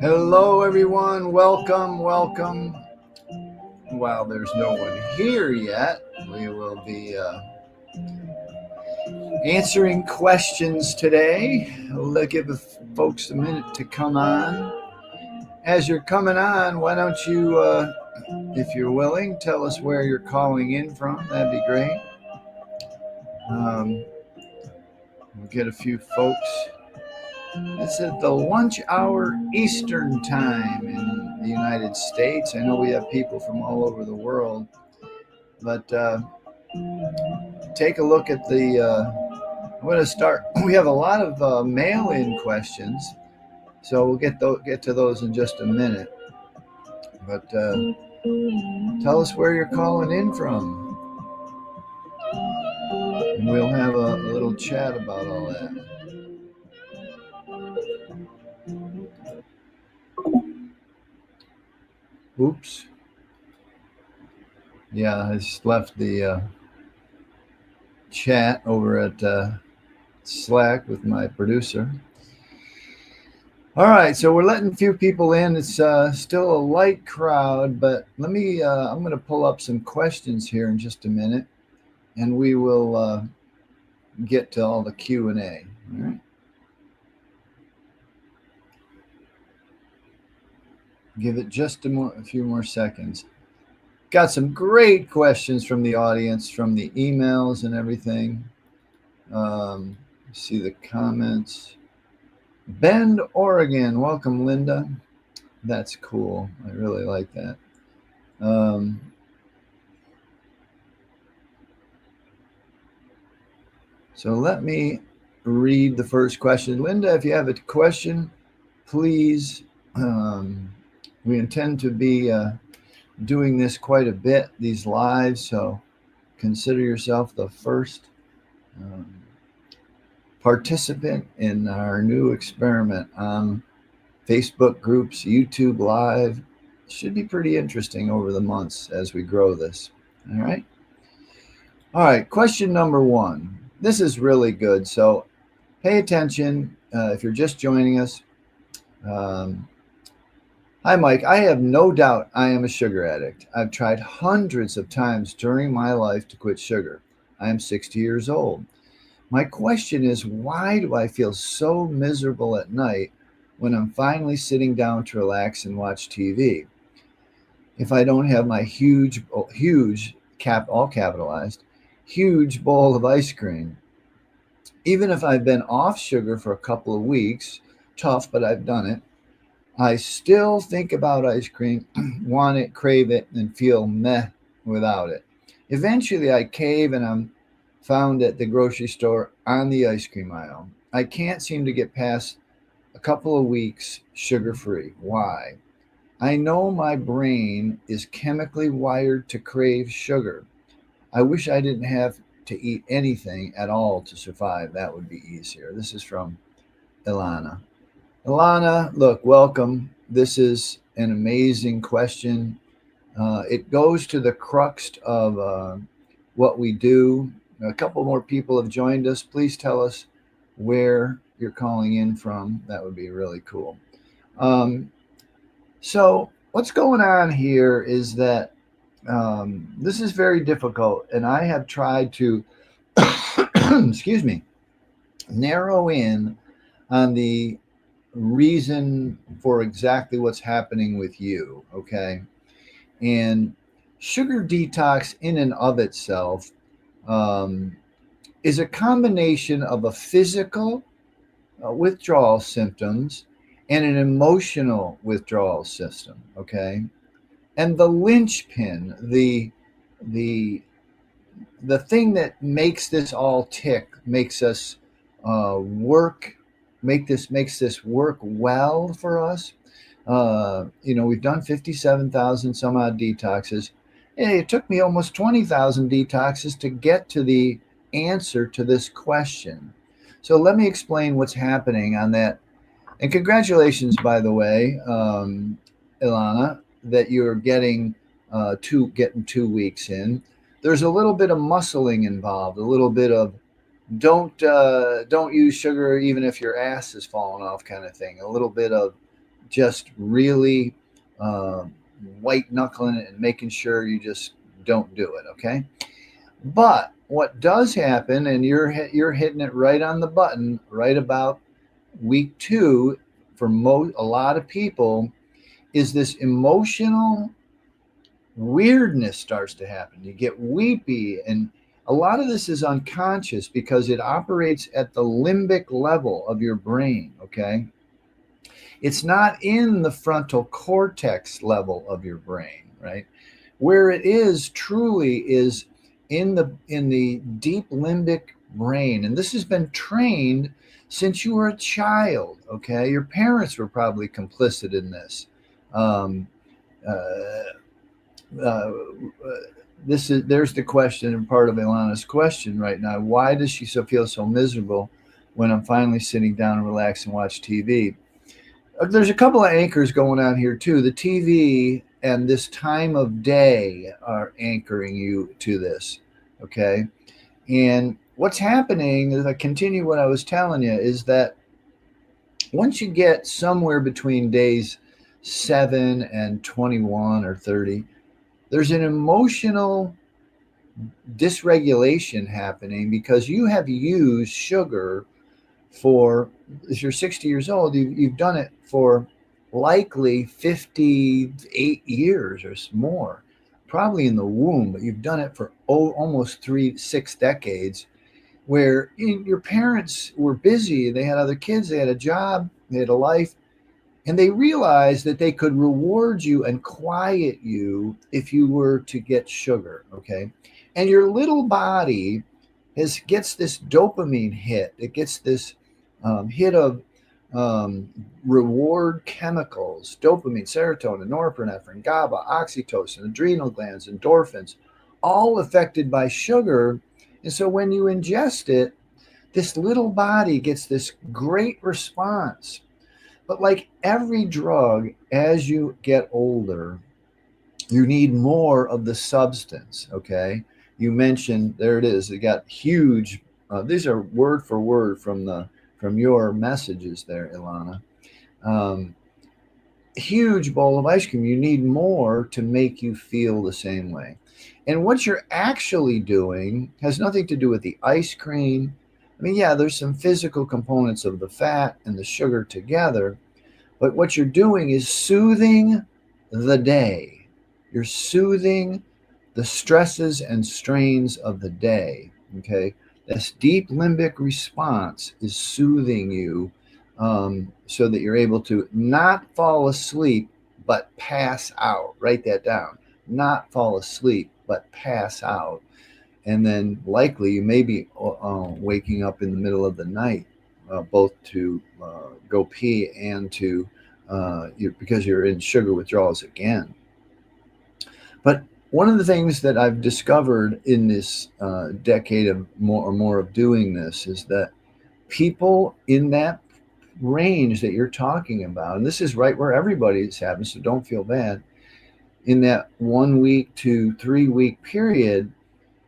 Hello, everyone. Welcome. While there's no one here yet, we will be answering questions today. We'll give the folks a minute to come on. As you're coming on, why don't you, if you're willing, tell us where you're calling in from? That'd be great. We'll get a few folks. It's at the lunch hour Eastern time in the United States. I know we have people from all over the world, but take a look at the. I'm going to start. We have a lot of mail-in questions, so we'll get to those in just a minute. But tell us where you're calling in from, and we'll have a little chat about all that. Oops. Yeah, I just left the chat over at Slack with my producer. All right, so we're letting a few people in. It's still a light crowd, but let me. I'm going to pull up some questions here in just a minute, and we will get to all the Q&A. All right. Give it just a few more seconds. Got some great questions from the audience, from the emails and everything. See the comments. Bend, Oregon. Welcome, Linda. That's cool. I really like that. So let me read the first question. Linda, if you have a question, please. We intend to be doing this quite a bit, these lives, so consider yourself the first participant in our new experiment on Facebook groups, YouTube Live. Should be pretty interesting over the months as we grow this. All right, question number one. This is really good, so pay attention if you're just joining us. Hi, Mike. I have no doubt I am a sugar addict. I've tried hundreds of times during my life to quit sugar. I am 60 years old. My question is, why do I feel so miserable at night when I'm finally sitting down to relax and watch TV? If I don't have my huge, all capitalized, huge bowl of ice cream. Even if I've been off sugar for a couple of weeks, tough, but I've done it, I still think about ice cream, want it, crave it, and feel meh without it. Eventually, I cave and I'm found at the grocery store on the ice cream aisle. I can't seem to get past a couple of weeks sugar-free. Why? I know my brain is chemically wired to crave sugar. I wish I didn't have to eat anything at all to survive. That would be easier. This is from Ilana. Ilana, look, welcome. This is an amazing question. It goes to the crux of what we do. A couple more people have joined us. Please tell us where you're calling in from. That would be really cool. So what's going on here is that this is very difficult, and I have tried to, excuse me, narrow in on the reason for exactly what's happening with you, okay? And sugar detox in and of itself is a combination of a physical withdrawal symptoms and an emotional withdrawal system, okay? And the linchpin, the thing that makes this all tick, makes us makes this work well for us. We've done 57,000 some odd detoxes. It took me almost 20,000 detoxes to get to the answer to this question. So let me explain what's happening on that. And congratulations, by the way, Ilana, that you're getting 2 weeks in. There's a little bit of muscling involved, a little bit of don't use sugar even if your ass is falling off kind of thing. A little bit of just really uh, white knuckling it and making sure you just don't do it. Okay. But what does happen, and you're hitting it right on the button, right about week two, for a lot of people, is this emotional weirdness starts to happen. You get weepy, and a lot of this is unconscious because it operates at the limbic level of your brain. Okay, it's not in the frontal cortex level of your brain, right? Where it is truly is in the deep limbic brain, and this has been trained since you were a child. Okay, your parents were probably complicit in this. Um, uh, uh, this is there's the question, and part of Ilana's question right now. Why does she feel so miserable when I'm finally sitting down and relax and watch TV? There's a couple of anchors going on here too. The TV and this time of day are anchoring you to this. Okay. And what's happening, as I continue what I was telling you, is that once you get somewhere between days 7 and 21 or 30, there's an emotional dysregulation happening because you have used sugar for, if you're 60 years old, you've done it for likely 58 years or more, probably in the womb, but you've done it for almost 6 decades, where your parents were busy, they had other kids, they had a job, they had a life, and they realized that they could reward you and quiet you if you were to get sugar. Okay. And your little body gets this dopamine hit. It gets this hit of reward chemicals: dopamine, serotonin, norepinephrine, GABA, oxytocin, adrenal glands, endorphins, all affected by sugar. And so when you ingest it, this little body gets this great response. But like every drug, as you get older, you need more of the substance. Okay. You mentioned, there it is. It got huge. These are word for word from your messages there, Ilana. Um, Huge bowl of ice cream. You need more to make you feel the same way. And what you're actually doing has nothing to do with the ice cream. I mean, yeah, there's some physical components of the fat and the sugar together, but what you're doing is soothing the day. You're soothing the stresses and strains of the day. Okay. This deep limbic response is soothing you, so that you're able to not fall asleep, but pass out. Write that down. Not fall asleep, but pass out. And then likely you may be waking up in the middle of the night, both to go pee and to because you're in sugar withdrawals again. But one of the things that I've discovered in this decade of more of doing this is that people in that range that you're talking about, and this is right where everybody's having, so don't feel bad, in that 1 week to 3 week period,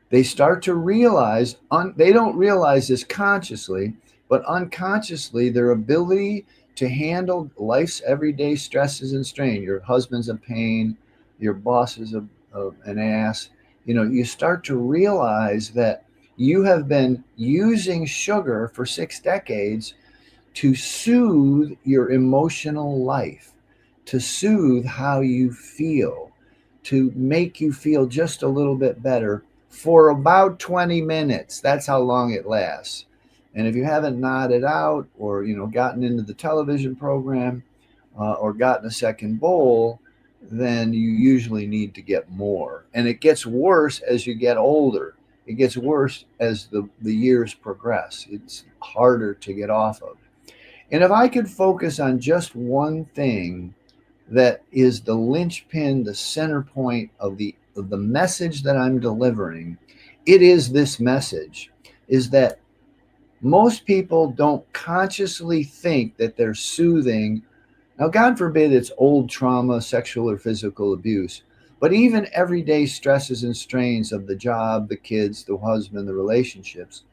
they start to realize, they don't realize this consciously, but unconsciously, their ability to handle life's everyday stresses and strain. Your husband's a pain, your boss is an ass. You start to realize that you have been using sugar for 6 decades to soothe your emotional life, to soothe how you feel, to make you feel just a little bit better for about 20 minutes. That's how long it lasts. And if you haven't nodded out, or gotten into the television program, or gotten a second bowl, then you usually need to get more. And it gets worse as you get older. It gets worse as the years progress. It's harder to get off of. And if I could focus on just one thing that is the linchpin, the center point of the message that I'm delivering, it is this message: is that most people don't consciously think that they're soothing. Now, God forbid it's old trauma, sexual or physical abuse, but even everyday stresses and strains of the job, the kids, the husband, the relationships,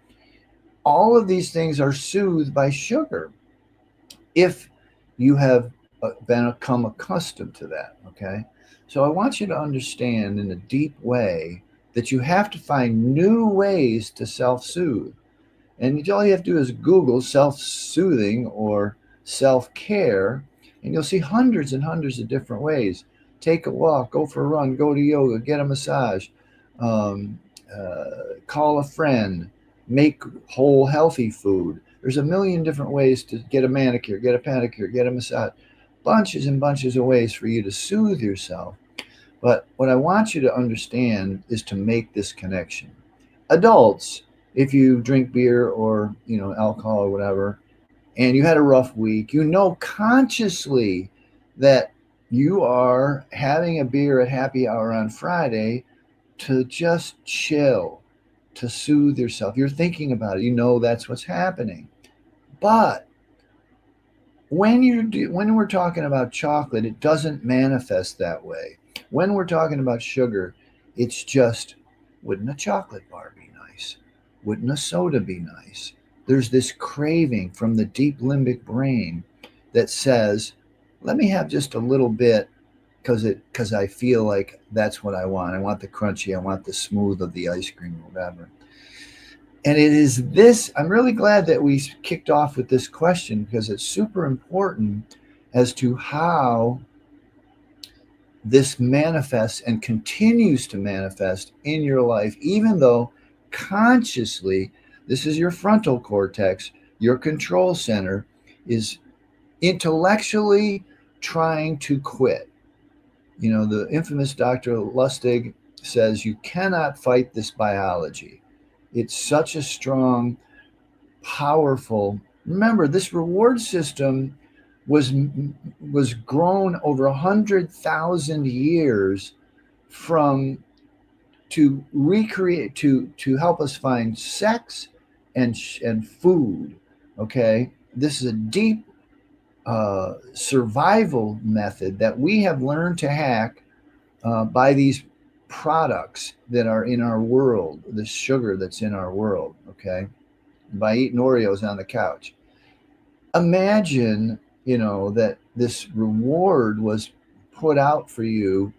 all of these things are soothed by sugar. If you have become accustomed to that. Okay, so I want you to understand in a deep way that you have to find new ways to self-soothe. And all you have to do is Google self-soothing or self-care, and you'll see hundreds and hundreds of different ways. Take a walk, go for a run, go to yoga, get a massage, um, call a friend, make whole healthy food. There's a million different ways to get a manicure, get a pedicure, get a massage. Bunches and bunches of ways for you to soothe yourself. But what I want you to understand is to make this connection. Adults, if you drink beer or alcohol or whatever, and you had a rough week, you know consciously that you are having a beer at happy hour on Friday to just chill, to soothe yourself. You're thinking about it. You know that's what's happening. But when we're talking about chocolate, it doesn't manifest that way. When we're talking about sugar, it's just, wouldn't a chocolate bar be nice? Wouldn't a soda be nice? There's this craving from the deep limbic brain that says, let me have just a little bit because I feel like that's what I want. I want the crunchy, I want the smooth of the ice cream or whatever. And it is this, I'm really glad that we kicked off with this question because it's super important as to how this manifests and continues to manifest in your life, even though consciously, this is your frontal cortex, your control center is intellectually trying to quit. The infamous Dr. Lustig says you cannot fight this biology. It's such a strong, powerful. Remember, this reward system was grown over 100,000 years from to recreate to help us find sex and food. Okay, this is a deep survival method that we have learned to hack by these products that are in our world, the sugar that's in our world. Okay, by eating Oreos on the couch. Imagine, that this reward was put out for you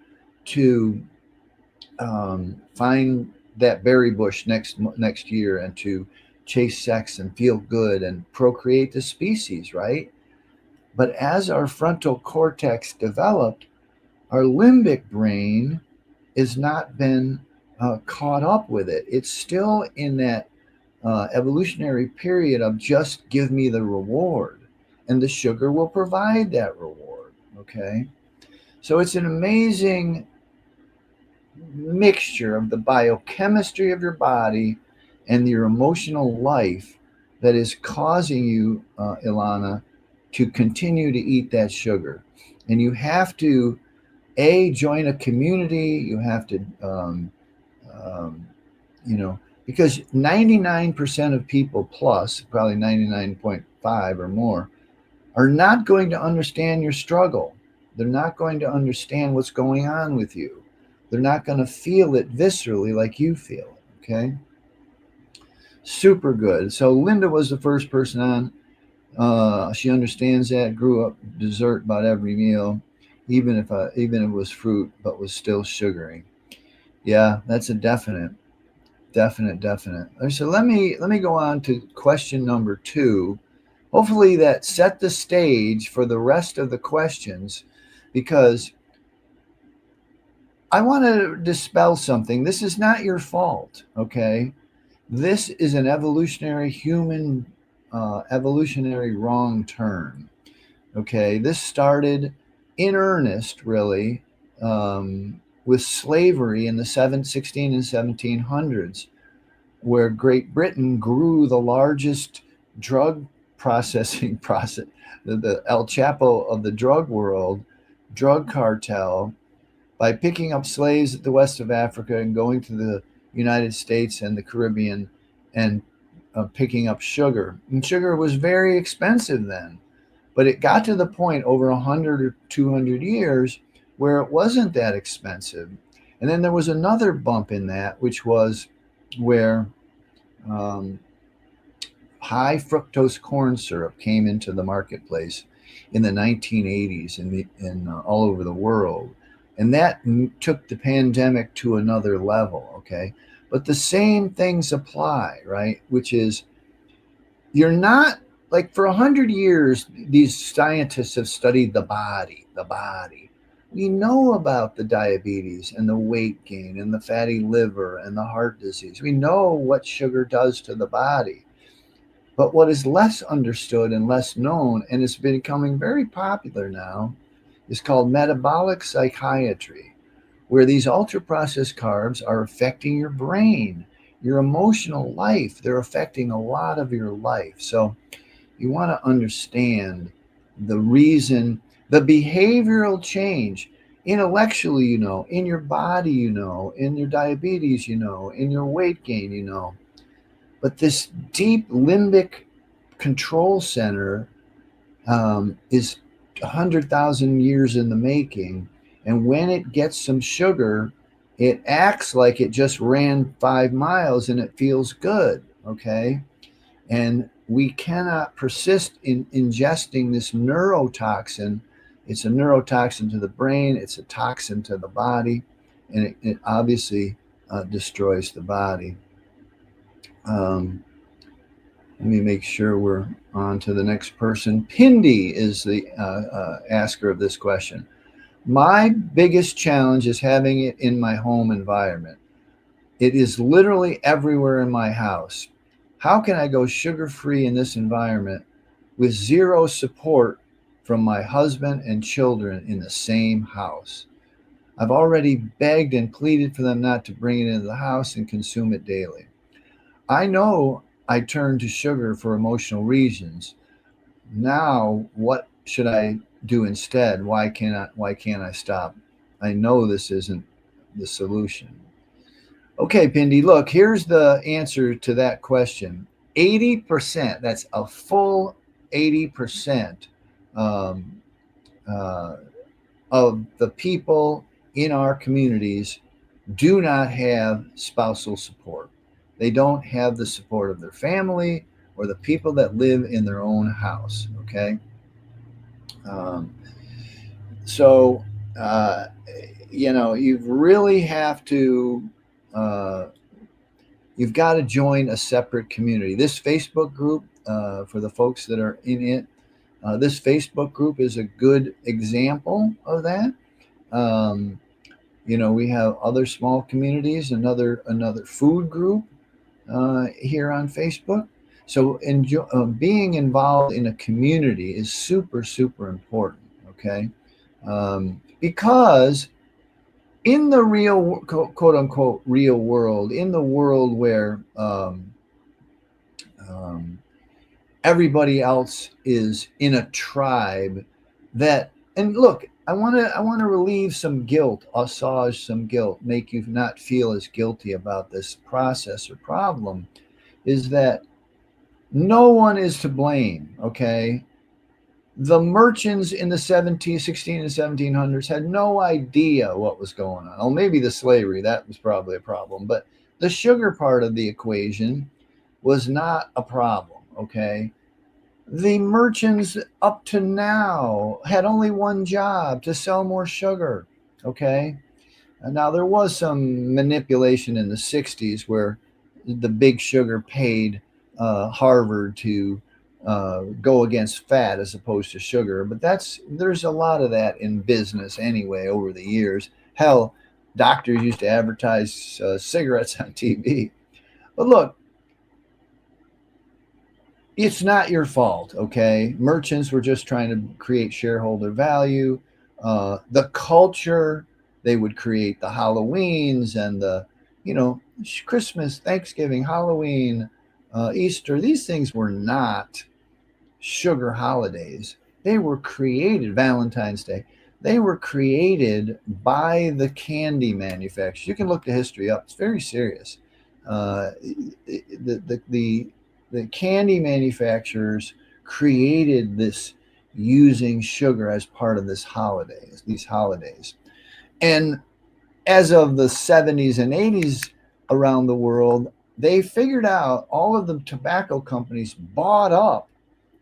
to find that berry bush next year and to chase sex and feel good and procreate the species, right? But as our frontal cortex developed, our limbic brain has not been caught up with it. It's still in that evolutionary period of just give me the reward, and the sugar will provide that reward. Okay, so it's an amazing mixture of the biochemistry of your body and your emotional life that is causing you, Ilana, to continue to eat that sugar. And you have to join a community. You have to um, because 99% of people plus, probably 99.5 or more, are not going to understand your struggle. They're not going to understand what's going on with you. They're not going to feel it viscerally like you feel it. Okay. Super good. So Linda was the first person on. She understands that. Grew up dessert about every meal, even if it was fruit, but was still sugary. Yeah, that's a definite. Definite. So let me go on to question number 2. Hopefully that set the stage for the rest of the questions, because I want to dispel something. This is not your fault, okay? This is an evolutionary wrong turn, okay? This started in earnest, really, with slavery in the 16 and 1700s, where Great Britain grew the largest drug processing process, the El Chapo of the drug world, drug cartel, by picking up slaves at the west of Africa and going to the United States and the Caribbean and picking up sugar. And sugar was very expensive then, but it got to the point over 100 or 200 years where it wasn't that expensive. And then there was another bump in that, which was where high fructose corn syrup came into the marketplace. in the 1980s all over the world. And that took the pandemic to another level, okay? But the same things apply, right? Which is, you're not, like, for 100 years, these scientists have studied the body. We know about the diabetes and the weight gain and the fatty liver and the heart disease. We know what sugar does to the body. But what is less understood and less known, and is becoming very popular now, is called metabolic psychiatry, where these ultra processed carbs are affecting your brain, your emotional life. They're affecting a lot of your life. So you want to understand the reason, the behavioral change, intellectually, in your body, in your diabetes, in your weight gain, But this deep limbic control center is 100,000 years in the making. And when it gets some sugar, it acts like it just ran 5 miles and it feels good. Okay. And we cannot persist in ingesting this neurotoxin. It's a neurotoxin to the brain, it's a toxin to the body, and it obviously destroys the body. Let me make sure we're on to the next person. Pindi is the asker of this question. My biggest challenge is having it in my home environment. It is literally everywhere in my house. How can I go sugar-free in this environment with zero support from my husband and children in the same house? I've already begged and pleaded for them not to bring it into the house and consume it daily. I know I turn to sugar for emotional reasons. Now, what should I do instead? Why can't I stop? I know this isn't the solution. Okay, Pindi, look, here's the answer to that question. 80%, that's a full 80% um, uh, of the people in our communities do not have spousal support. They don't have the support of their family or the people that live in their own house. Okay. Um, so, uh, you really have to, uh, you've got to join a separate community. This Facebook group, for the folks that are in it, this Facebook group is a good example of that. Um, we have other small communities, another food group here on Facebook. So being involved in a community is super, super important, okay? Because in the real, quote unquote, real world, in the world where um, everybody else is in a tribe that, and look, I want to relieve some guilt, assuage some guilt, make you not feel as guilty about this process or problem, is that no one is to blame, okay? The merchants in the 16 and 1700s had no idea what was going on. Oh, maybe the slavery, that was probably a problem, but the sugar part of the equation was not a problem, okay? The merchants up to now had only one job: to sell more sugar. Okay. And now there was some manipulation in the 60s where the big sugar paid Harvard to go against fat as opposed to sugar. But there's a lot of that in business anyway over the years. Hell, doctors used to advertise cigarettes on TV. But look, it's not your fault, okay? Merchants were just trying to create shareholder value. The culture, they would create the Halloweens and Christmas, Thanksgiving, Halloween, Easter. These things were not sugar holidays. They were created, Valentine's Day. They were created by the candy manufacturers. You can look the history up. It's very serious. The candy manufacturers created this using sugar as part of these holidays. And as of the 70s and 80s around the world, they figured out, all of the tobacco companies bought up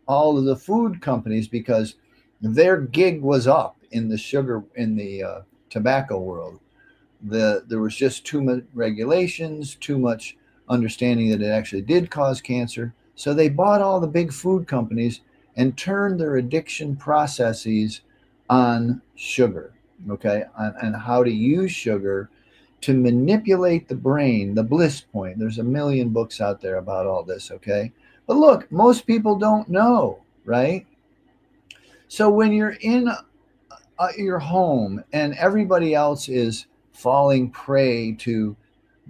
all of the food companies because their gig was up in the sugar in the tobacco world. There was just too much regulations, too much understanding that it actually did cause cancer. So they bought all the big food companies and turned their addiction processes on sugar, okay, and how to use sugar to manipulate the brain, the bliss point. There's a million books out there about all this, okay? But look, most people don't know, right? So when you're in your home and everybody else is falling prey to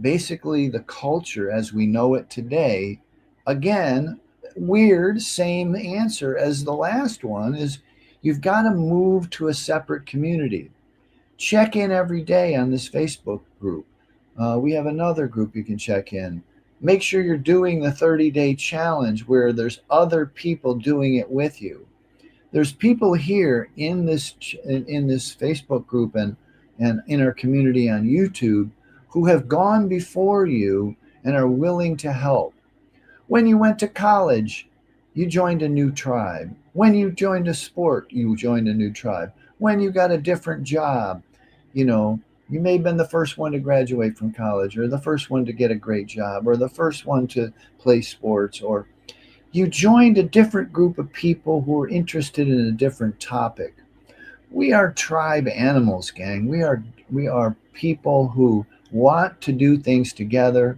basically the culture as we know it today, again, weird, same answer as the last one is you've got to move to a separate community. Check in every day on this Facebook group. We have another group you can check in. Make sure you're doing the 30-day challenge where there's other people doing it with you. There's people here in this Facebook group and in our community on YouTube who have gone before you and are willing to help. When you went to college, you joined a new tribe. When you joined a sport, you joined a new tribe. When you got a different job, you know, you may have been the first one to graduate from college, or the first one to get a great job, or the first one to play sports, or you joined a different group of people who are interested in a different topic. We are tribe animals, gang. We are people who want to do things together.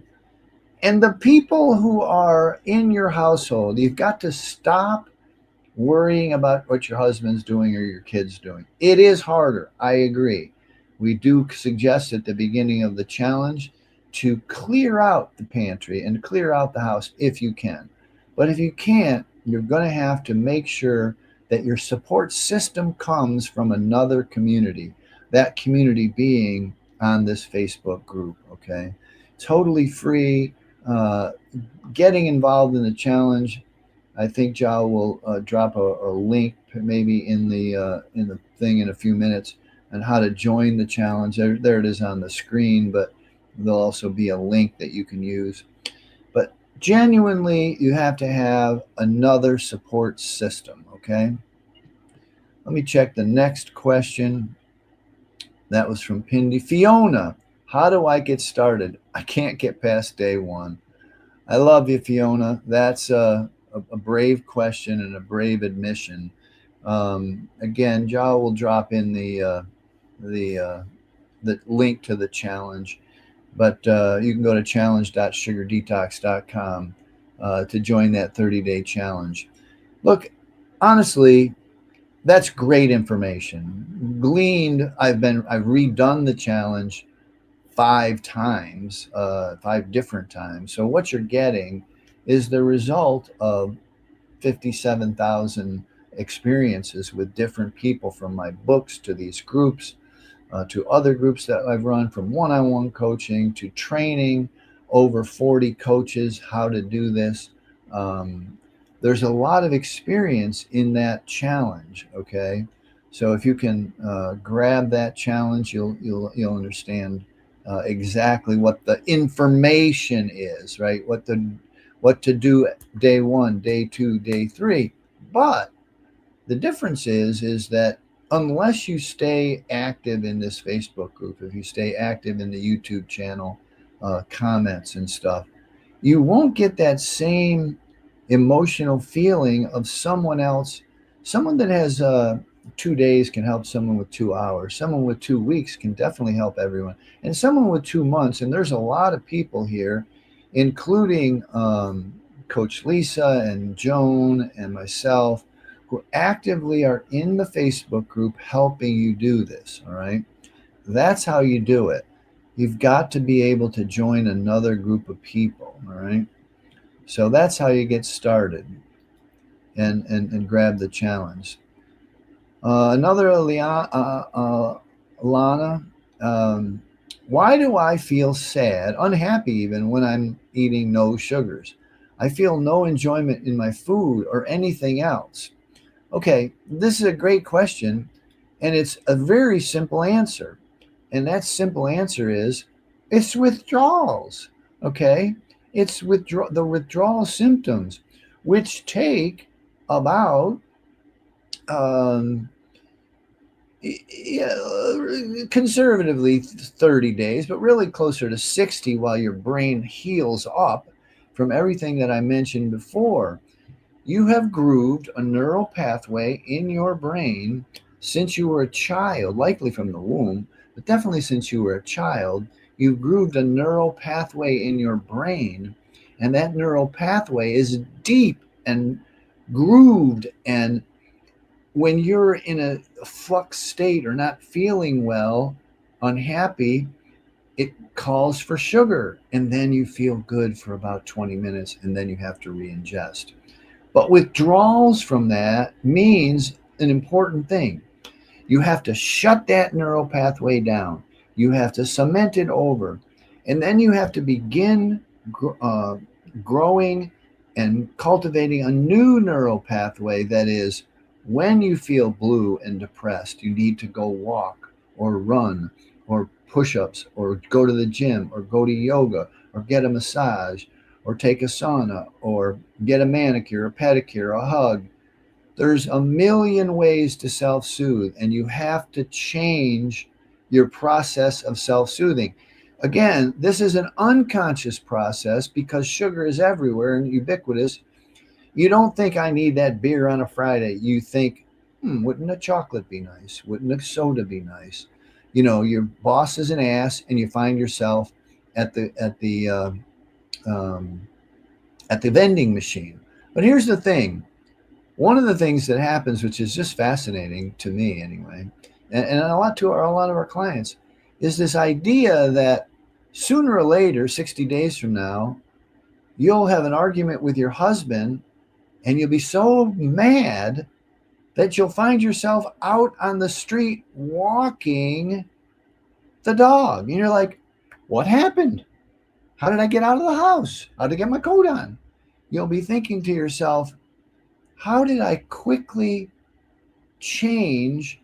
And the people who are in your household, you've got to stop worrying about what your husband's doing or your kids doing. It is harder. I agree. We do suggest at the beginning of the challenge to clear out the pantry and clear out the house if you can. But if you can't, you're going to have to make sure that your support system comes from another community, that community being on this Facebook group, okay? Totally free. Uh, Getting involved in the challenge, I think Jao will drop a link maybe in the thing in a few minutes on how to join the challenge. There it is on the screen, but there'll also be a link that you can use. But genuinely, you have to have another support system, okay? Let me check the next question. That was from Pindy. Fiona, how do I get started? I can't get past day one. I love you, Fiona. That's a brave question and a brave admission. Again, Jao will drop in the the link to the challenge, but you can go to challenge.sugardetox.com to join that 30-day challenge. Look, honestly, that's great information. Gleaned. I've redone the challenge 5 times, 5 different times. So what you're getting is the result of 57,000 experiences with different people, from my books to these groups, to other groups that I've run, from one-on-one coaching to training over 40 coaches how to do this. There's a lot of experience in that challenge. Okay, so if you can grab that challenge, you'll understand exactly what the information is, right? What to do day one, day two, day three. But the difference is that unless you stay active in this Facebook group, if you stay active in the YouTube channel, comments and stuff, you won't get that same emotional feeling of someone else. Someone that has 2 days can help someone with 2 hours. Someone with 2 weeks can definitely help everyone. And someone with 2 months, and there's a lot of people here, including Coach Lisa and Joan and myself, who actively are in the Facebook group helping you do this. All right. That's how you do it. You've got to be able to join another group of people. All right. So that's how you get started and grab the challenge. Another Alana, why do I feel sad, unhappy even when I'm eating no sugars? I feel no enjoyment in my food or anything else. Okay, this is a great question, and it's a very simple answer. And that simple answer is it's withdrawals. Okay, it's the withdrawal symptoms, which take about um, yeah, conservatively 30 days, but really closer to 60 while your brain heals up from everything that I mentioned before. You have grooved a neural pathway in your brain since you were a child, likely from the womb, but definitely since you were a child. You've grooved a neural pathway in your brain, and that neural pathway is deep and grooved. And when you're in a flux state or not feeling well, unhappy, it calls for sugar, and then you feel good for about 20 minutes, and then you have to re ingest. But withdrawals from that means an important thing. You have to shut that neural pathway down. You have to cement it over. And then you have to begin uh, growing and cultivating a new neural pathway that is when you feel blue and depressed, you need to go walk or run or push ups or go to the gym or go to yoga or get a massage or take a sauna or get a manicure, a pedicure, a hug. There's a million ways to self soothe, and you have to change your process of self soothing. Again, this is an unconscious process because sugar is everywhere and ubiquitous. You don't think I need that beer on a Friday. You think, wouldn't a chocolate be nice? Wouldn't a soda be nice? Your boss is an ass, and you find yourself at the um, at the vending machine. But here's the thing: one of the things that happens, which is just fascinating to me anyway, and a lot of our clients, is this idea that sooner or later, 60 days from now, you'll have an argument with your husband, and you'll be so mad that you'll find yourself out on the street walking the dog. And you're like, what happened? How did I get out of the house? How did I get my coat on? You'll be thinking to yourself, how did I quickly change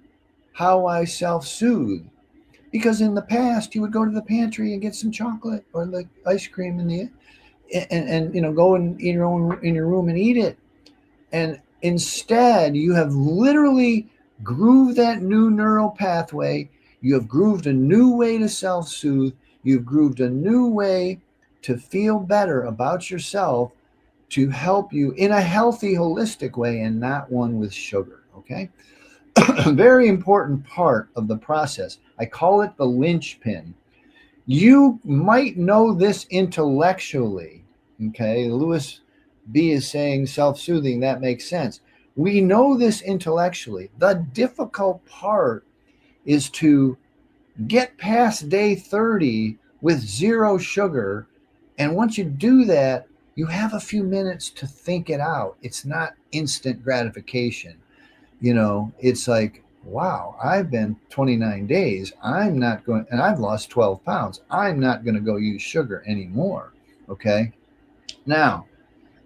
how I self soothe? Because in the past, you would go to the pantry and get some chocolate or the ice cream and go in your room and eat it. And instead, you have literally grooved that new neural pathway. You have grooved a new way to self soothe. You've grooved a new way to feel better about yourself, to help you in a healthy, holistic way and not one with sugar. Okay. A very important part of the process. I call it the linchpin. You might know this intellectually. Okay. Lewis B is saying self soothing. That makes sense. We know this intellectually. The difficult part is to get past day 30 with zero sugar. And once you do that, you have a few minutes to think it out. It's not instant gratification. It's like, wow, I've been 29 days. I'm not going, and I've lost 12 pounds. I'm not going to go use sugar anymore. Okay. Now,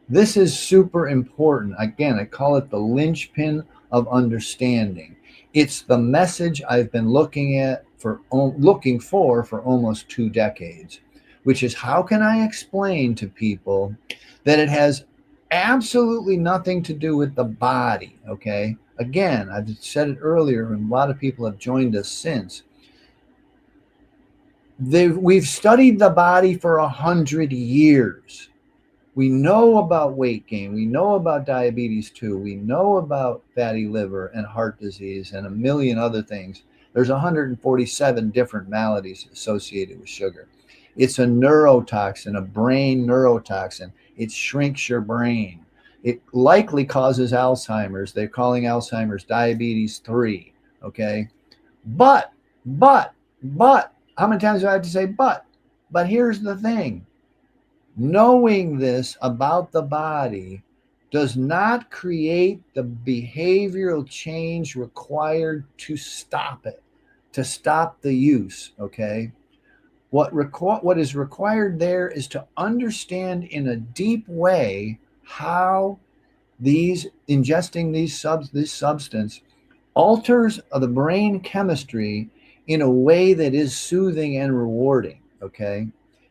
this is super important. Again, I call it the linchpin of understanding. It's the message I've been looking for almost 2 decades, which is how can I explain to people that it has absolutely nothing to do with the body, okay? Again, I've said it earlier, and a lot of people have joined us since. We've studied the body for 100 years. We know about weight gain. We know about diabetes 2. We know about fatty liver and heart disease and a million other things. There's 147 different maladies associated with sugar. It's a neurotoxin, a brain neurotoxin. It shrinks your brain. It likely causes Alzheimer's. They're calling Alzheimer's diabetes 3. Okay. But, how many times do I have to say but? But here's the thing. Knowing this about the body does not create the behavioral change required to stop it, to stop the use, okay? What is required there is to understand in a deep way how ingesting this substance alters the brain chemistry in a way that is soothing and rewarding, okay?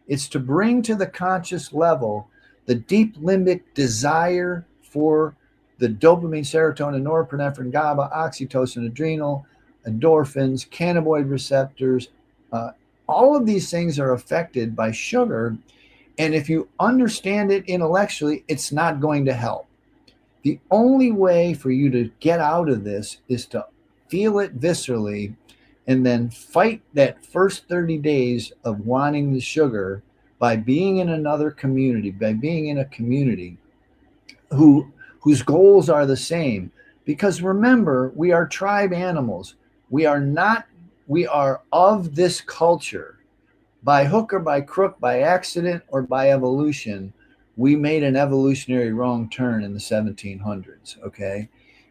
It's to bring to the conscious level the deep limbic desire for the dopamine, serotonin, norepinephrine, GABA, oxytocin, adrenal, endorphins, cannabinoid receptors. Uh, all of these things are affected by sugar. And if you understand it intellectually, it's not going to help. The only way for you to get out of this is to feel it viscerally and then fight that first 30 days of wanting the sugar by being in another community, by being in a community who whose goals are the same. Because remember, we are tribe animals. We are not, we are of this culture. By hook or by crook, by accident or by evolution, we made an evolutionary wrong turn in the 1700s, okay?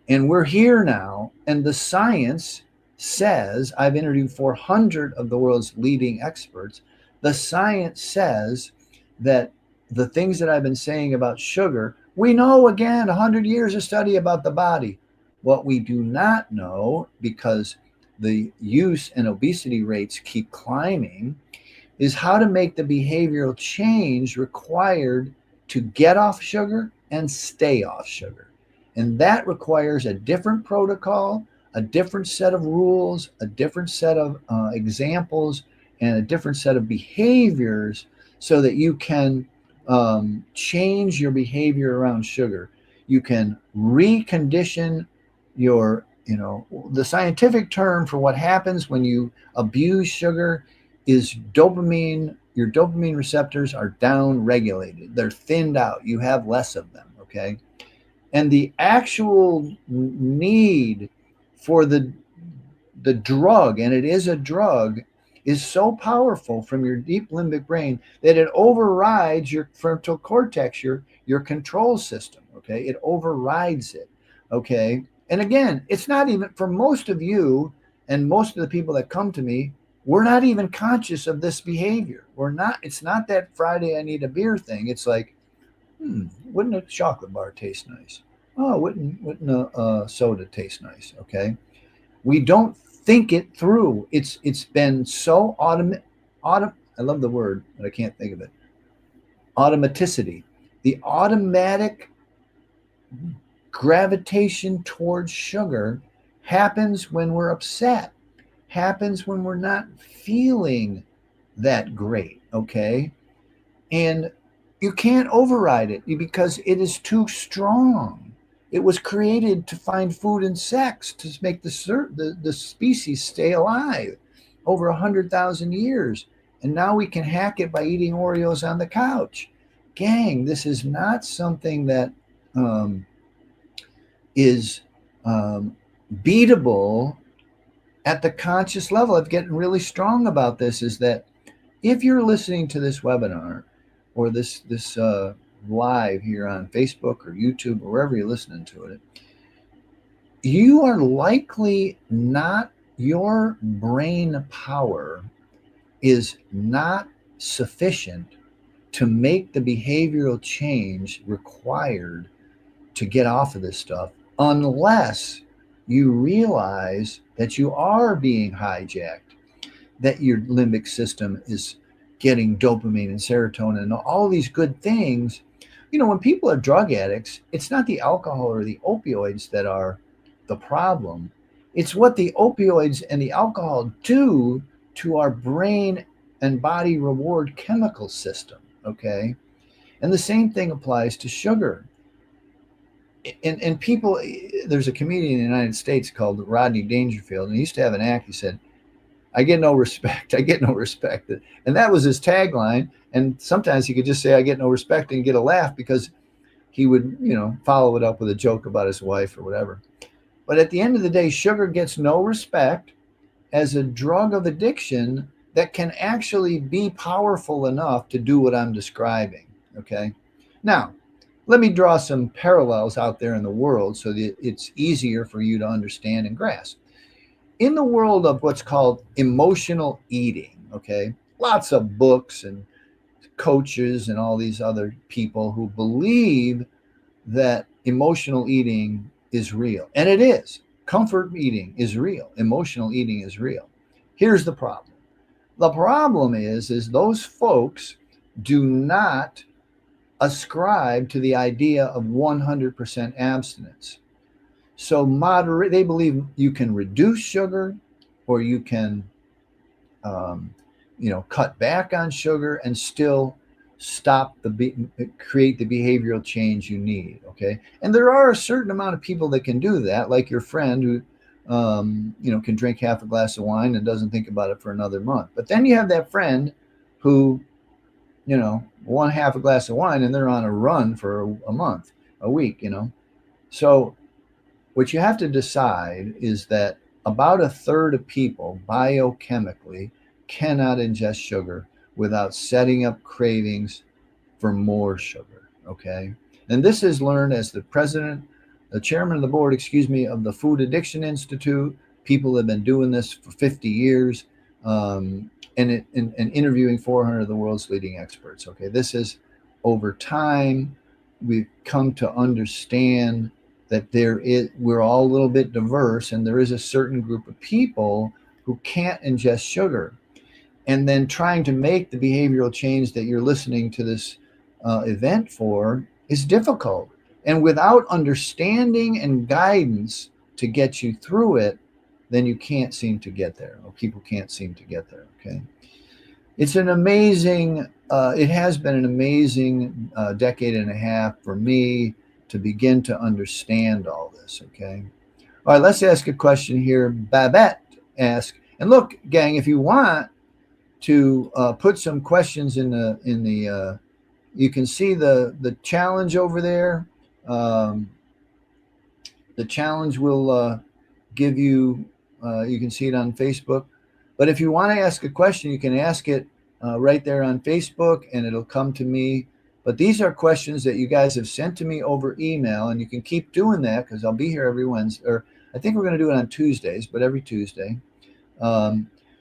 And we're here now, and the science says, I've interviewed 400 of the world's leading experts. The science says that the things that I've been saying about sugar, we know again, 100 years of study about the body. What we do not know, because the use and obesity rates keep climbing, is how to make the behavioral change required to get off sugar and stay off sugar. And that requires a different protocol, a different set of rules, a different set of examples, and a different set of behaviors so that you can change your behavior around sugar. You can recondition your, the scientific term for what happens when you abuse sugar is dopamine. Your dopamine receptors are down regulated. They're thinned out. You have less of them, okay? And the actual need for the drug, and it is a drug, is so powerful from your deep limbic brain that it overrides your frontal cortex, your control system, okay? It overrides it, okay? And again, it's not even, for most of you and most of the people that come to me, we're not even conscious of this behavior. It's not that Friday I need a beer thing. It's like, wouldn't a chocolate bar taste nice? Oh, wouldn't a soda taste nice? Okay. We don't think it through. It's been so I love the word, but I can't think of it. Automaticity. The automatic gravitation towards sugar happens when we're upset, happens when we're not feeling that great, okay? And you can't override it because it is too strong. It was created to find food and sex, to make the species stay alive over 100,000 years. And now we can hack it by eating Oreos on the couch. Gang, this is not something that is beatable at the conscious level. Of getting really strong about this is that if you're listening to this webinar or this live here on Facebook or YouTube or wherever you're listening to it, you are likely not, your brain power is not sufficient to make the behavioral change required to get off of this stuff, unless you realize that you are being hijacked, that your limbic system is getting dopamine and serotonin and all these good things. When people are drug addicts, it's not the alcohol or the opioids that are the problem. It's what the opioids and the alcohol do to our brain and body reward chemical system, okay? And the same thing applies to sugar. And people, there's a comedian in the United States called Rodney Dangerfield, and he used to have an act. He said, I get no respect. I get no respect. And that was his tagline. And sometimes he could just say, I get no respect, and get a laugh, because he would, follow it up with a joke about his wife or whatever. But at the end of the day, sugar gets no respect as a drug of addiction that can actually be powerful enough to do what I'm describing. Okay. Now, let me draw some parallels out there in the world so that it's easier for you to understand and grasp. In the world of what's called emotional eating, okay, lots of books and coaches and all these other people who believe that emotional eating is real. And it is. Comfort eating is real. Emotional eating is real. Here's the problem. The problem is those folks do not ascribe to the idea of 100% abstinence. So moderate, they believe you can reduce sugar, or you can, um, cut back on sugar and still create the behavioral change you need. Okay, and there are a certain amount of people that can do that, like your friend who, can drink half a glass of wine and doesn't think about it for another month. But then you have that friend who, one half a glass of wine and they're on a run for a month, a week. So what you have to decide is that about a third of people biochemically cannot ingest sugar without setting up cravings for more sugar. Okay. And this is learned as the chairman of the board, of the Food Addiction Institute. People have been doing this for 50 years, and interviewing 400 of the world's leading experts. Okay. This is over time, we've come to understand that we're all a little bit diverse, and there is a certain group of people who can't ingest sugar. And then trying to make the behavioral change that you're listening to this event for is difficult. And without understanding and guidance to get you through it, then you can't seem to get there, or people can't seem to get there. Okay. It's an amazing, it has been an amazing decade and a half for me to begin to understand all this. Okay. All right, let's ask a question here. Babette asks, and look, gang, if you want to put some questions in the you can see the challenge over there. The challenge will give you, you can see it on Facebook. But if you want to ask a question, you can ask it right there on Facebook, and it'll come to me. But these are questions that you guys have sent to me over email, and you can keep doing that because I'll be here every Wednesday. Or I think we're going to do it on Tuesdays, but every Tuesday.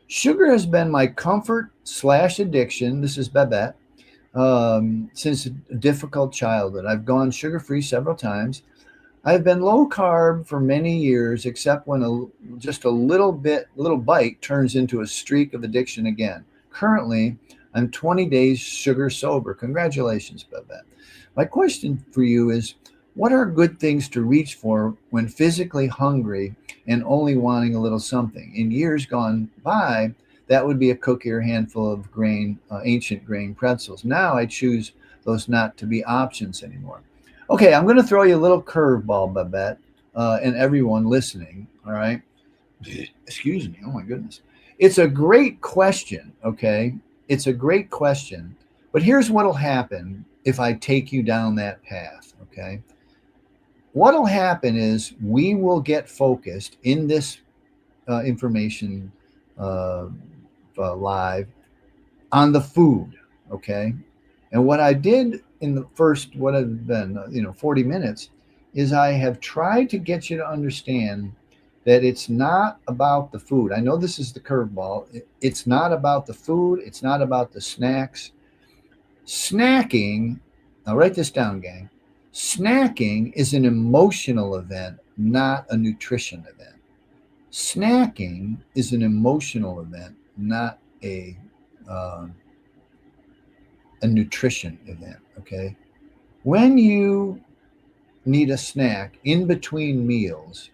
Sugar has been my comfort/addiction. This is Babette. Since a difficult childhood. I've gone sugar-free several times. I've been low carb for many years, except when just a little bite turns into a streak of addiction again. Currently, I'm 20 days sugar sober. Congratulations, Babette. My question for you is, what are good things to reach for when physically hungry and only wanting a little something? In years gone by, that would be a cookie or a handful of ancient grain pretzels. Now I choose those not to be options anymore. Okay, I'm going to throw you a little curveball, Babette, and everyone listening. All right. Excuse me. Oh my goodness. It's a great question. Okay. It's a great question. But here's what'll happen if I take you down that path. Okay. What'll happen is we will get focused in this information live on the food. Okay. And what I did in the first, what have been, 40 minutes, is I have tried to get you to understand that it's not about the food. I know this is the curveball. It's not about the food. It's not about the snacks. Snacking, now write this down, gang. Snacking is an emotional event, not a nutrition event. Snacking is an emotional event, not a nutrition event. Okay. When you need a snack in between meals,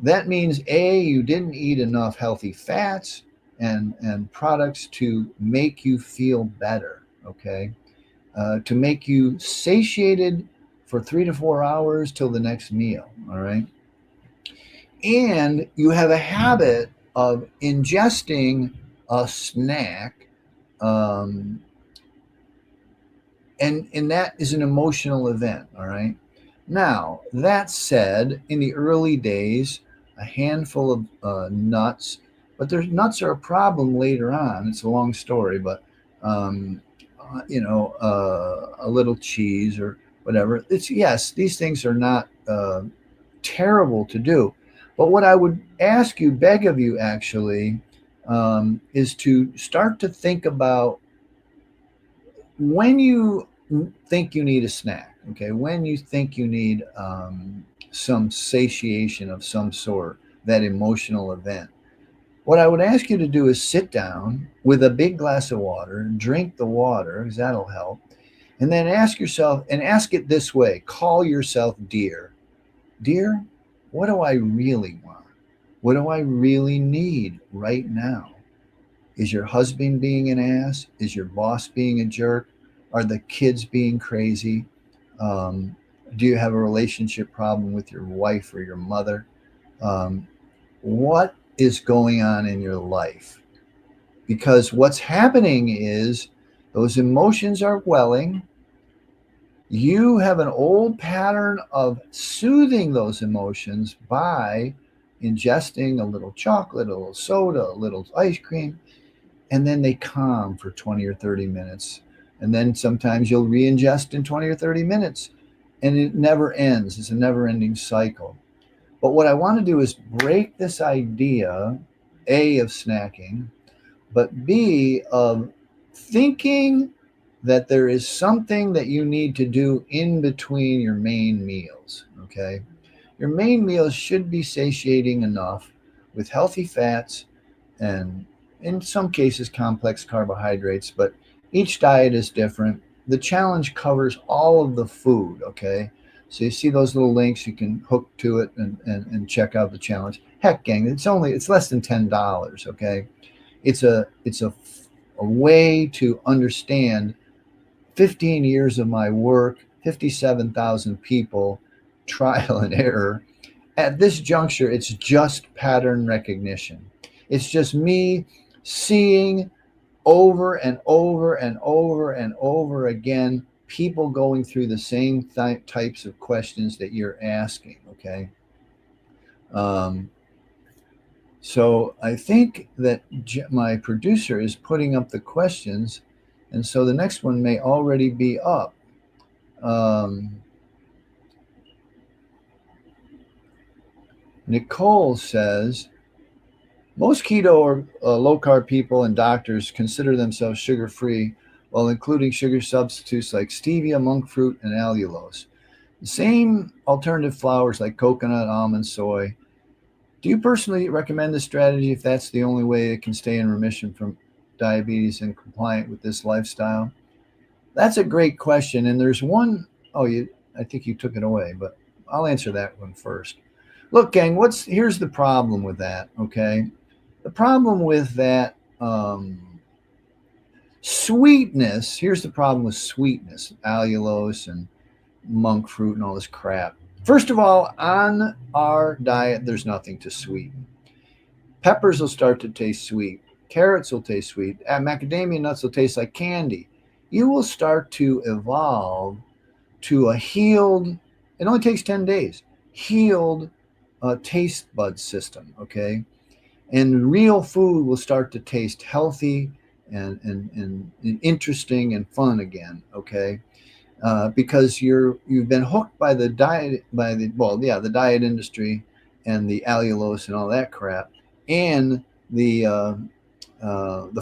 that means you didn't eat enough healthy fats and products to make you feel better. Okay. To make you satiated for 3 to 4 hours till the next meal. All right. And you have a habit of ingesting a snack, and that is an emotional event. All right. Now, that said, in the early days, a handful of nuts, but nuts are a problem later on. It's a long story, but a little cheese or whatever. Yes, these things are not terrible to do. But what I would beg of you actually, is to start to think about when you think you need a snack, okay, when you think you need some satiation of some sort, that emotional event. What I would ask you to do is sit down with a big glass of water, drink the water, because that'll help. And then ask yourself, and ask it this way, call yourself dear. Dear, what do I really want? What do I really need right now? Is your husband being an ass? Is your boss being a jerk? Are the kids being crazy? Um, do you have a relationship problem with your wife or your mother? Um, what is going on in your life? Because what's happening is those emotions are welling. You have an old pattern of soothing those emotions by ingesting a little chocolate, a little soda, a little ice cream, and then they calm for 20 or 30 minutes. And then sometimes you'll re ingest in 20 or 30 minutes, and it never ends. It's a never ending cycle. But what I want to do is break this idea, A, of snacking, but B, of thinking that there is something that you need to do in between your main meals. Okay. Your main meals should be satiating enough with healthy fats and, in some cases, complex carbohydrates, but each diet is different. The challenge covers all of the food. Okay. So you see those little links, you can hook to it and check out the challenge. Heck, gang, it's less than $10. Okay. It's a way to understand 15 years of my work, 57,000 people, trial and error. At this juncture, it's just pattern recognition. It's just me seeing over and over and over and over again people going through the same types of questions that you're asking. Okay. Um, So I think that my producer is putting up the questions, and so the next one may already be up. Um, Nicole says most keto or low carb people and doctors consider themselves sugar free while including sugar substitutes like stevia, monk fruit, and allulose. The same alternative flours like coconut, almond, soy. Do you personally recommend this strategy if that's the only way it can stay in remission from diabetes and compliant with this lifestyle? That's a great question. And there's one, oh, I think you took it away, but I'll answer that one first. Look, gang, here's the problem with that, okay? The problem with that sweetness, here's the problem with sweetness, allulose and monk fruit and all this crap. First of all, on our diet, there's nothing to sweeten. Peppers will start to taste sweet. Carrots will taste sweet. Macadamia nuts will taste like candy. You will start to evolve to a healed, it only takes 10 days, healed taste bud system, okay? And real food will start to taste healthy and interesting and fun again, okay? Because you've been hooked by the diet industry and the allulose and all that crap, and the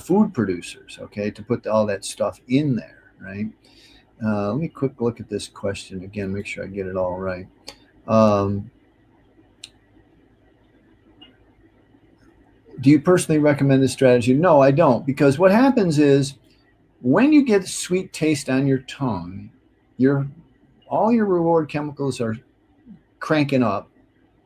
food producers, okay, to put all that stuff in there, right? Let me quick look at this question again, make sure I get it all right. Do you personally recommend this strategy? No, I don't, because what happens is when you get sweet taste on your tongue, all your reward chemicals are cranking up,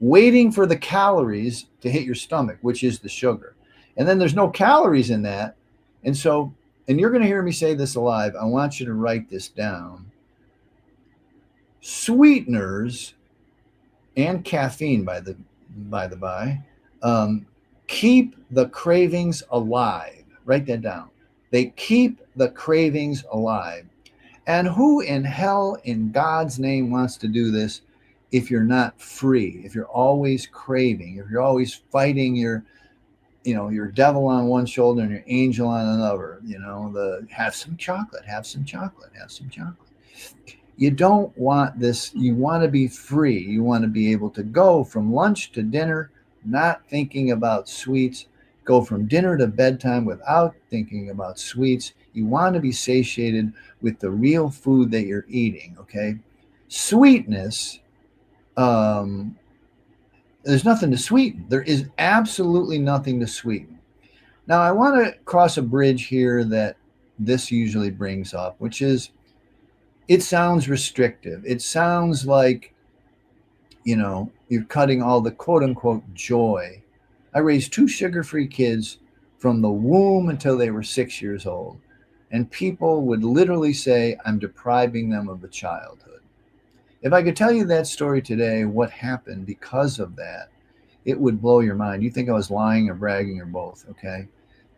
waiting for the calories to hit your stomach, which is the sugar. And then there's no calories in that. And you're going to hear me say this live. I want you to write this down. Sweeteners and caffeine, by the by, keep the cravings alive. Write that down. They keep the cravings alive. And who in hell, in God's name, wants to do this if you're not free, if you're always craving, if you're always fighting your devil on one shoulder and your angel on another, have some chocolate, have some chocolate, have some chocolate. You don't want this. You want to be free. You want to be able to go from lunch to dinner, not thinking about sweets, go from dinner to bedtime without thinking about sweets. You want to be satiated with the real food that you're eating, okay? Sweetness, there's nothing to sweeten. There is absolutely nothing to sweeten. Now, I want to cross a bridge here that this usually brings up, which is it sounds restrictive. It sounds like, you're cutting all the quote unquote joy. I raised two sugar free kids from the womb until they were 6 years old. And people would literally say, I'm depriving them of a childhood. If I could tell you that story today, what happened because of that, it would blow your mind. You think I was lying or bragging or both, okay?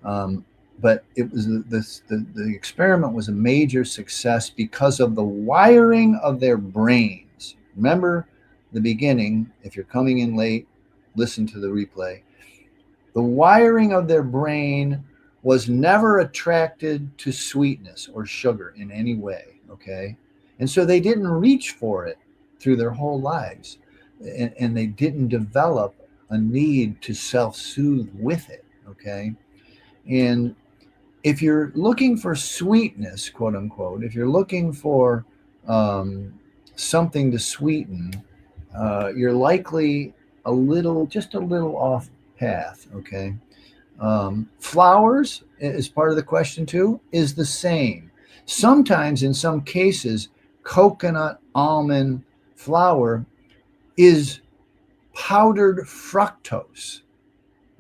Um, but it was the experiment was a major success because of the wiring of their brains. Remember the beginning. If you're coming in late, listen to the replay. The wiring of their brain was never attracted to sweetness or sugar in any way, okay? And so they didn't reach for it through their whole lives. And they didn't develop a need to self soothe with it, okay? And if you're looking for sweetness, quote unquote, if you're looking for um, something to sweeten, you're likely just a little off path, okay? Flowers, as part of the question too, is the same. Sometimes, in some cases, coconut almond flour is powdered fructose.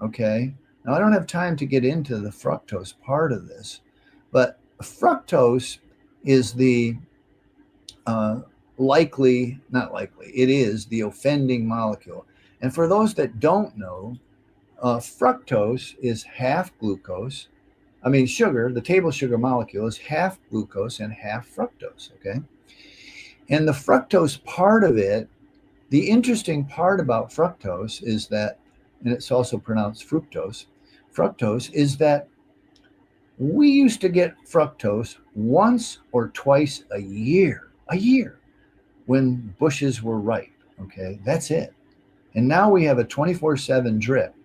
Okay. Now, I don't have time to get into the fructose part of this, but fructose is the uh, not likely, it is the offending molecule. And for those that don't know, fructose is half glucose. I mean, sugar, the table sugar molecule is half glucose and half fructose. Okay. And the fructose part of it, the interesting part about fructose is that, and it's also pronounced fructose is that we used to get fructose once or twice a year when bushes were ripe. Okay, that's it. And now we have a 24/7 drip.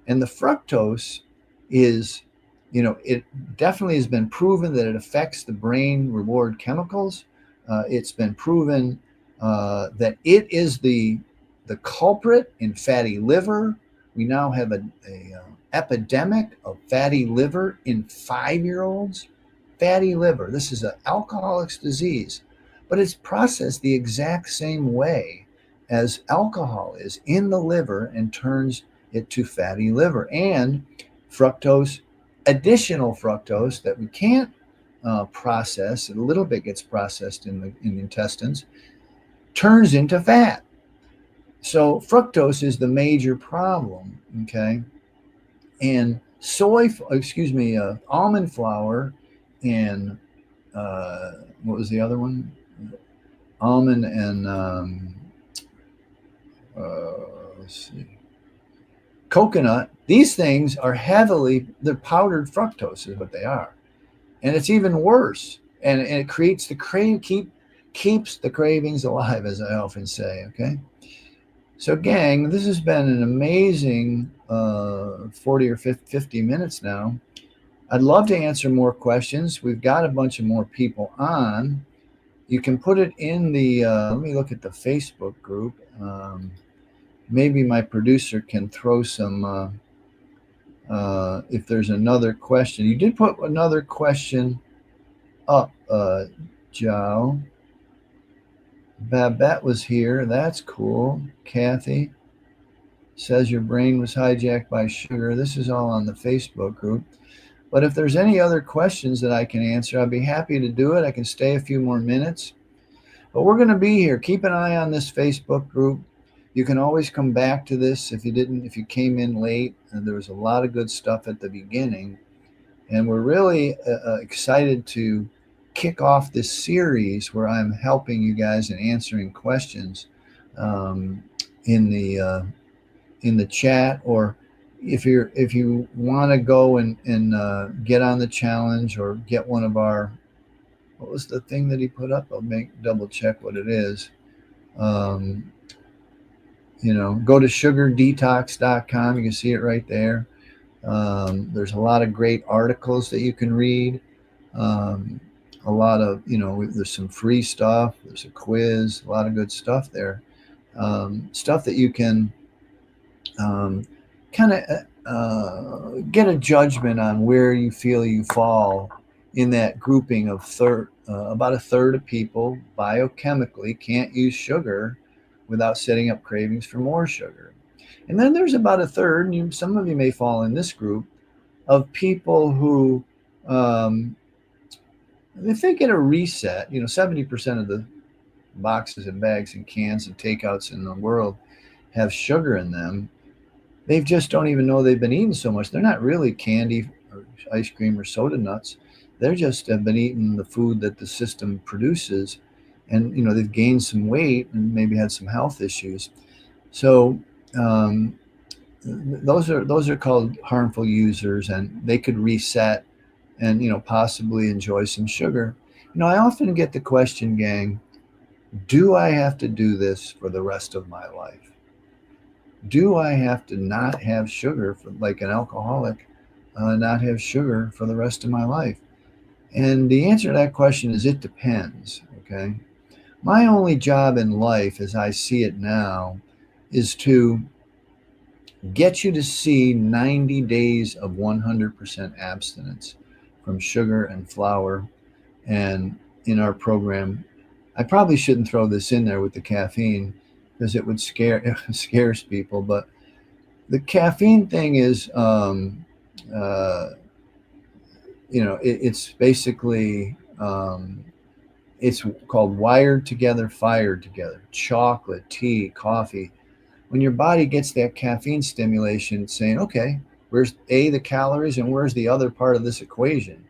And the fructose is, it definitely has been proven that it affects the brain reward chemicals. It's been proven that it is the culprit in fatty liver. We now have a epidemic of fatty liver in 5-year-olds. Fatty liver. This is an alcoholic's disease, but it's processed the exact same way as alcohol is in the liver and turns it to fatty liver. And fructose, additional fructose that we can't process, a little bit gets processed in the intestines, turns into fat. So fructose is the major problem, okay? And almond flour and what was the other one? Almond and let's see, coconut. These things are they're powdered fructose is what they are, and it's even worse. And it creates keeps the cravings alive, as I often say. Okay. So, gang, this has been an amazing 40 or 50 minutes now. I'd love to answer more questions. We've got a bunch of more people on. You can put it in let me look at the Facebook group. Maybe my producer can throw some, if there's another question. You did put another question up, Joe. Babette was here. That's cool. Kathy says your brain was hijacked by sugar. This is all on the Facebook group. But if there's any other questions that I can answer, I'd be happy to do it. I can stay a few more minutes. But we're going to be here. Keep an eye on this Facebook group. You can always come back to this if you came in late. And there was a lot of good stuff at the beginning. And we're really excited to kick off this series where I'm helping you guys and answering questions in the chat, or if you want to go and get on the challenge or get one of our, what was the thing that he put up? I'll double check what it is. Go to sugardetox.com. You can see it right there. There's a lot of great articles that you can read. A lot of, there's some free stuff. There's a quiz, a lot of good stuff there. Stuff that you can kind of get a judgment on where you feel you fall in that grouping of about a third of people biochemically can't use sugar without setting up cravings for more sugar. And then there's about a third, and some of you may fall in this group, of people who, um, if they get a reset, 70% of the boxes and bags and cans and takeouts in the world have sugar in them. They just don't even know they've been eating so much. They're not really candy or ice cream or soda nuts. They're just have been eating the food that the system produces, and they've gained some weight and maybe had some health issues. So um, those are called harmful users, and they could reset and possibly enjoy some sugar. I often get the question, gang, do I have to do this for the rest of my life? Do I have to not have sugar for, like an alcoholic, not have sugar for the rest of my life? And the answer to that question is it depends. Okay. My only job in life, as I see it now, is to get you to see 90 days of 100% abstinence from sugar and flour. And in our program, I probably shouldn't throw this in there with the caffeine because it scares people. But the caffeine thing is, it's basically it's called wired together, fired together. Chocolate, tea, coffee. When your body gets that caffeine stimulation, it's saying, okay, where's the calories and where's the other part of this equation?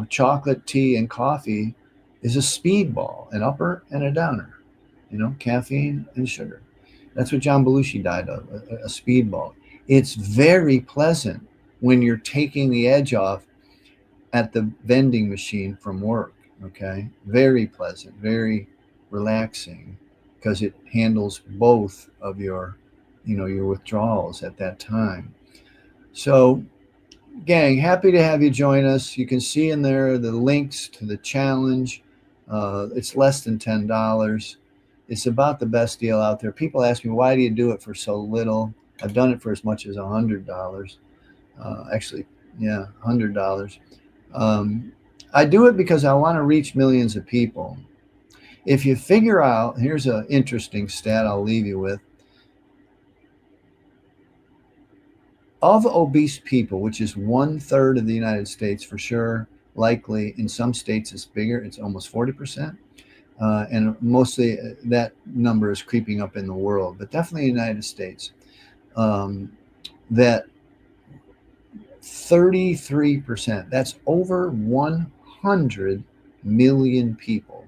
Chocolate, tea, and coffee is a speedball, an upper and a downer. Caffeine and sugar. That's what John Belushi died of, a speedball. It's very pleasant when you're taking the edge off at the vending machine from work. Okay, very pleasant, very relaxing, because it handles both of your withdrawals at that time. So, gang, happy to have you join us. You can see in there the links to the challenge. It's less than $10. It's about the best deal out there. People ask me, why do you do it for so little? I've done it for as much as $100. Actually, yeah, $100. I do it because I want to reach millions of people. If you figure out, here's an interesting stat I'll leave you with. Of obese people, which is 1/3 of the United States for sure, likely in some states it's bigger, it's almost 40%. And mostly that number is creeping up in the world, but definitely in the United States. That 33%, that's over 100 million people,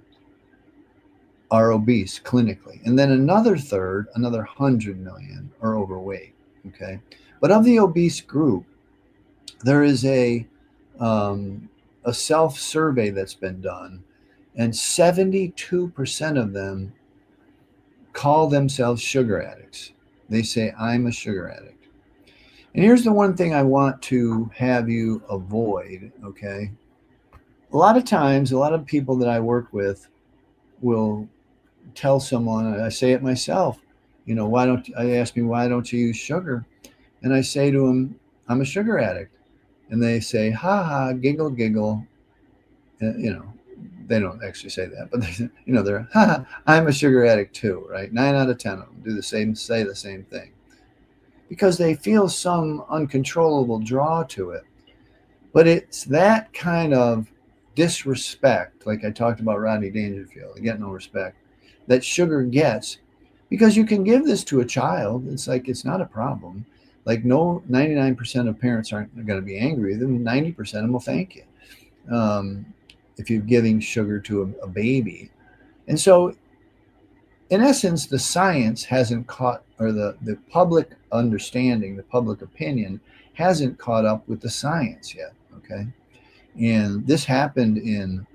are obese clinically. And then another third, another 100 million, are overweight. Okay. But of the obese group, there is a self-survey that's been done, and 72% of them call themselves sugar addicts. They say, I'm a sugar addict. And here's the one thing I want to have you avoid, okay? A lot of times, a lot of people that I work with will tell someone, and I say it myself, I ask me, why don't you use sugar? And I say to them, I'm a sugar addict. And they say, ha ha, giggle, giggle. They don't actually say that, but they're, ha ha, I'm a sugar addict too, right? 9 out of 10 of them say the same thing, because they feel some uncontrollable draw to it. But it's that kind of disrespect, like I talked about Rodney Dangerfield, I get no respect, that sugar gets, because you can give this to a child. It's like, it's not a problem. Like, no, 99% of parents aren't going to be angry with them. 90% of them will thank you if you're giving sugar to a baby. And so, in essence, the science hasn't caught, or the public understanding, the public opinion hasn't caught up with the science yet. Okay. And this happened in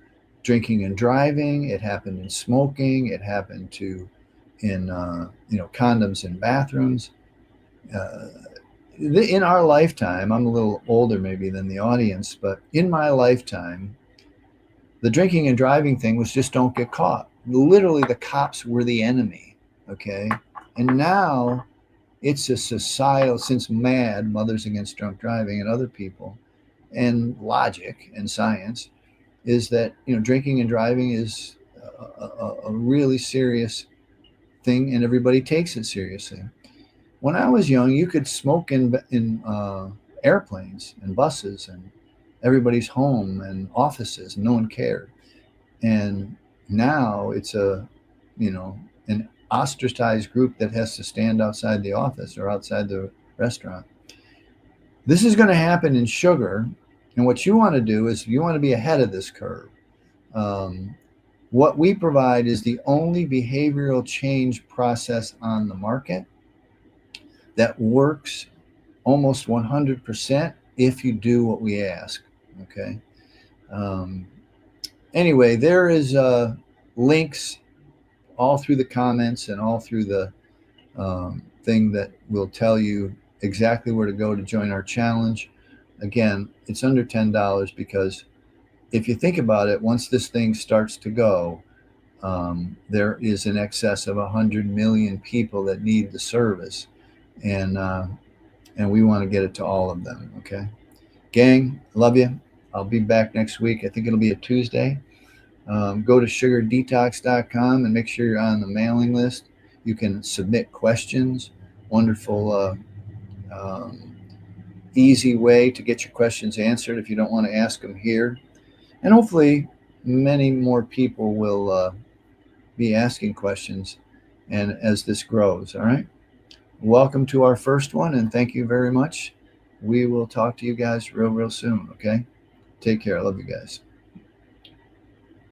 drinking and driving. It happened in smoking. It happened in condoms in bathrooms. In our lifetime, I'm a little older maybe than the audience, but in my lifetime, the drinking and driving thing was just don't get caught. Literally, the cops were the enemy. Okay. And now it's a societal, since Mothers Against Drunk Driving and other people, and logic and science, is that, drinking and driving is a really serious thing, and everybody takes it seriously. When I was young, you could smoke in airplanes and buses and everybody's home and offices, and no one cared. And now it's an ostracized group that has to stand outside the office or outside the restaurant. This is going to happen in sugar, and what you want to do is you want to be ahead of this curve. Um, what we provide is the only behavioral change process on the market that works almost 100% if you do what we ask. Okay. Um, anyway, there is links all through the comments and all through the thing that will tell you exactly where to go to join our challenge. Again, it's under $10 because if you think about it, once this thing starts to go, there is in excess of 100 million people that need the service, and we want to get it to all of them. Okay, gang, love you. I'll be back next week. I think it'll be a Tuesday. Go to sugardetox.com and make sure you're on the mailing list. You can submit questions. Wonderful, easy way to get your questions answered if you don't want to ask them here. And hopefully, many more people will be asking questions, and as this grows. All right. Welcome to our first one, and thank you very much. We will talk to you guys real soon. Okay. Take care. I love you guys.